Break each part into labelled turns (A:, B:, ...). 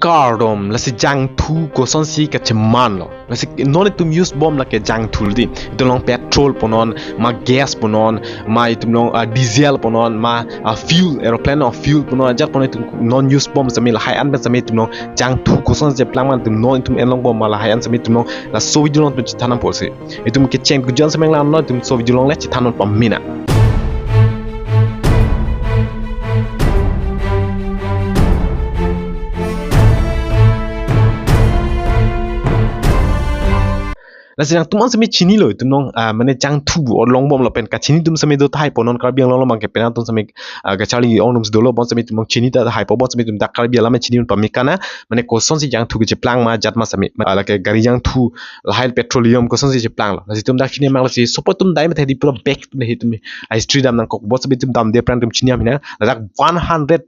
A: cardom la si jang thu ko son si ka chaman lo la si non tum use bomb la ke jang thu di itu long petrol ponon ma gas ponon ma itu long diesel ponon ma fuel aeroplane of fuel ponon jat ponon non use bomb sami la hai an ben sami tum long jang thu ko son je plang man tum non tum en long bomb ma la hai an sami tum long la so vi long tum chitanam polse itu ke chen ku jon sami la no tum so vi long le chitanon pamina la sedang tumon sami chini lo tumnong mane jang thu or long bom lo pen ka chini tum sami do thai ponon kar biang long mang ke pen tum sami ga chali ong num do lo bon sami tum chini ta hai po bon sami tum da kar biang la ma chini pam mikana mane ko son si jang thu ke plang ma jat ma sami la ke gari jang thu la hai petroleum ko son si plang lo la si tum da chini mang la si support tum dai ma thai di pura back tum hi tum ai street dam nang ko bon sami tum dam de pran tum chini am hina la 100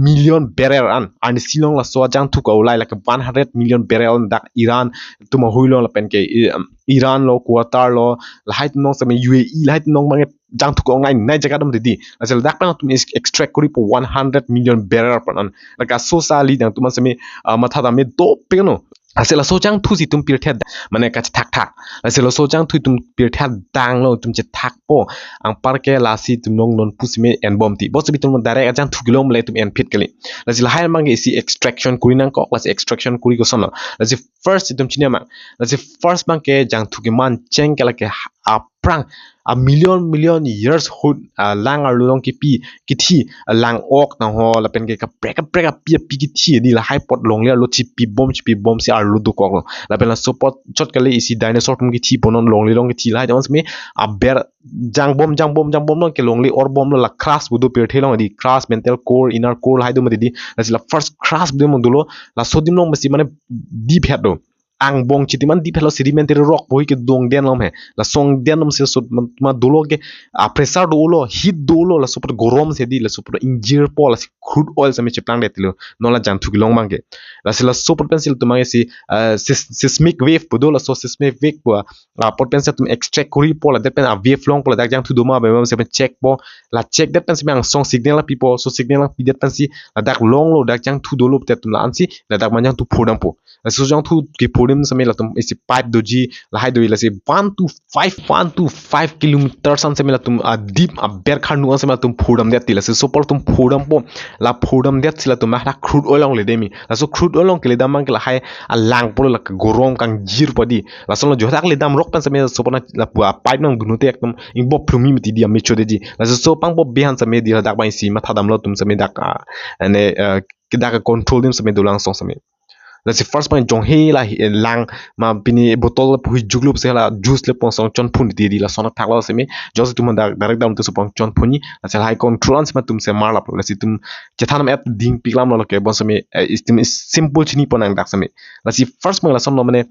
A: million barrel an silong la so jang thu ko lai la ke 100 million barrel dak Iran tum huilong la pen ke Iran lo Qatar lo lahai nong sami UAE lahai nong mang jang thu ko ngai nai jaga dum di asal dak pan tum extract kuri po 100 million barrel pan la ka so sa li dang tum sami matha da me do peno asal so jang thu si tum pir the mane ka thak asal so jang thu tum pir the dang lo tum che thak po ang par ke la si tum nong non pusime en bom ti bo sabi tum direct jang thu kilom le tum en pit kali la si lahai mang si extraction kuri nang ko la si extraction kuri ko son la si first tum chinya ma la si first bang ke jang thu ki man cheng ke la ke aprang a million years hood lang ar long ki pi ki thi lang ok na ho la pen ke ka break pi ki thi ni la high pot long le lo chi pi bom si ar lu du ko la pen la support chot kale isi dinosaur tum ki thi ponon long le ki thi la jans me a ber jang bom no ke long le or bom lo la crash bu do per thelong di crash mental core inner core la do ma di la first crash bu mo dulo la sodim no masi mane deep head do ang bong chitiman di phelo sedimentary rock boi ke dong den lom he la song den lom se so ma dulo ke pressure do lo heat do lo la super gorom se di la super injure po la crude oil se me cheplang de tilo no la jang thuki long mangke la se la super pencil to mangi si seismic wave po do la so seismic wave po pot pencil to extract kuri po la de pen a wave long po la jang thu do ma be se check po la check de pen se mang song signal la people so signal la pi de pen si la dak long lo dak jang thu do lo te tum la ansi la dak man jang tu phodam po la so jang thu ki phodam samai la tum isi pipe doji la hai doi la se 1 to 5 kilometer san samai la tum deep a ber khandu samai la tum phodam de ti la se super tum phodam po la phodam de sila tum la crude oil long le demi la so crude oil long ke le dam mang ke la hai a lang po la gorom kang jir padi la so jo tak le dam rok pan samai so pona la pipe nang gnu te ekdom ingbo plumi miti dia mecho de ji la so pang bo behan samai di la dak bai si ma thadam lo tum samai dak ane ke dak control dim samai dulang song samai la si first point jong he la lang ma bini botol pu juglup se la juice le pon song chon phun di la sona thak la se me jos tum da direct down to pon chon phuni la se high control se ma tum se mar la si tum chethanam at ding piklam lo ke bon se me istim simple chini pon ang dak se me la si first point la som lo mane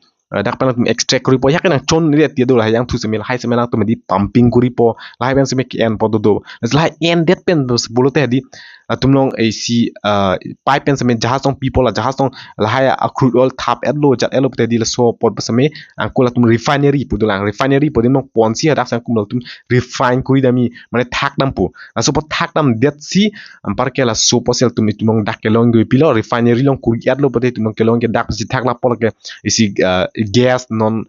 A: dak pan tum extract kuri po yak na chon ri ti do la yang thu se me la hai se me na tum di pumping kuri po la hai ben se me ki en po do la en det pen do bolote di tum long ac pipe pen se me jahas tong people la jahas tong la hai a crude oil tap at lo jat elo pete di la so pot se me ang ko la tum refinery pu do lang refinery po din pon si dak sang kum tum refine kuri dami mane thak dam pu la so pot thak dam det si ampar ke la so po sel tum tum dak ke long do pilo refinery long kuri at lo pete tum ke long ke dak si thak la po ke isi gas non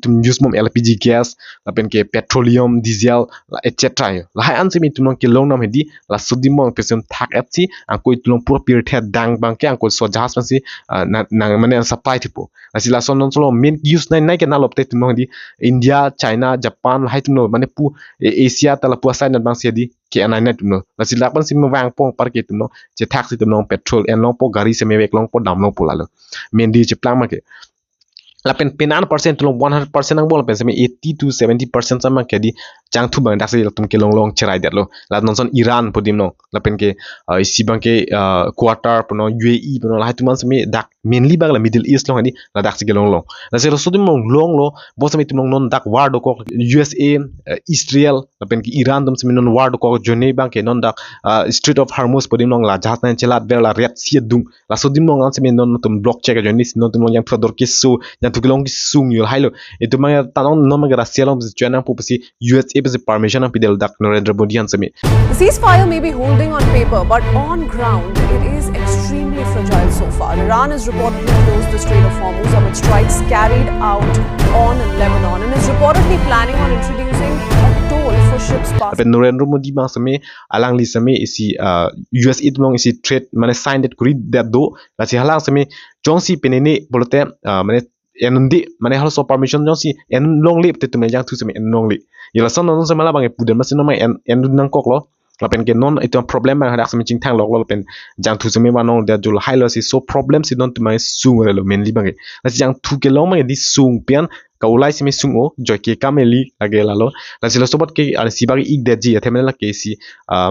A: tum use mom LPG gas la pen ke petroleum diesel etc la hai an se mi tum ke long nam hedi la sodim mong pesem thak at si ang ko tum pura pir the dang bang ke ang ko so jahas pan si na mane supply tipo la si la son non solo main use nai ke na lopte tum di India China Japan hai tum mane pu Asia ta la pu asai na bang si di ke anai na tum la si la pan si ma wang pong par ke tum che thak si tum petrol en long po gari se me wek long po dam long po la lo main di che plang ma ke la pen penan percent lo 100% ang bol pen se me 80 to 70% sama ke di chang thu bang dak se tum ke long cherai det lo la non son Iran podim no la pen ke isi bang ke Qatar pono UAE pono la tu man se me dak mainly bang la Middle East long ni la dak se ke long la se so dim long lo bo se me tum non dak war do ko USA Israel la pen ke Iran dum se me non war do ko jone bang ke non dak Strait of Hormuz podim long la jahat na chelat ver la ret si dung la so dim non se me non tum block check jone non tum yang fador ke so tukilong sung yul hailo itu mga tanong no mga rasyalong jana po si USA pa permission ang pidel dak Narendra Modi han sami.
B: The ceasefire may be holding on paper but on ground it is extremely fragile. So so far. Iran has reportedly closed the Strait of Hormuz amid strikes carried out on Lebanon and is reportedly planning on introducing a toll for ships passing.
A: Tapi Narendra Modi bang sami alang li sami isi US it long isi trade mana sign that kuri that do la si halang sami jongsi penene bolote mana enundi mana hal so permission jongsi en long lip te tumne jang tu sami en long lip yela son non sama la bang pudan masin no mai en nang kok lo la pen ke non itu problem bang hadak sami ching thang lok lo pen jang tu sami wanong da jul high lo si so problem si non tu mai sung lo men li bang la si jang tu ke lo mai di sung pian kaulai simi sung o joy ke kameli lage lalo la si lo sobat ke al si bagi ik de ji athemela la ke si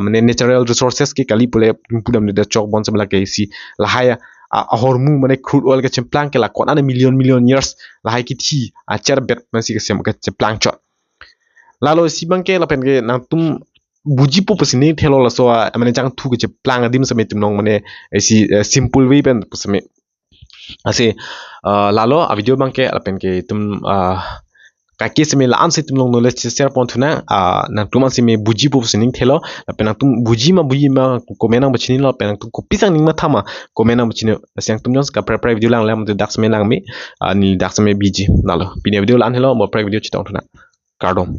A: mane natural resources ke kali pule pudam de chok bon samla ke si la haya a hormu mane crude oil ke chemplang ke la kon ana million years la hai ki thi a cher bet man si ke sem ke chemplang chot lalo si bang ke la pen ke na tum buji po pasini thelo la so mane jang thu ke chemplang adim same tum nong mane si simple way pen pasame ase lalo a video bang ke la pen ke tum kaki semi la ansi tum long knowledge share pon thuna na tum semi buji po pasini thelo la pen tum buji ma komena bachini la pen tum ko pisang ning ma thama komena bachini asyang tum jons ka prepare video lang lam de dak semi lang mi ni dak semi biji nalo pini video lan hello mo prepare video chitong thuna kardom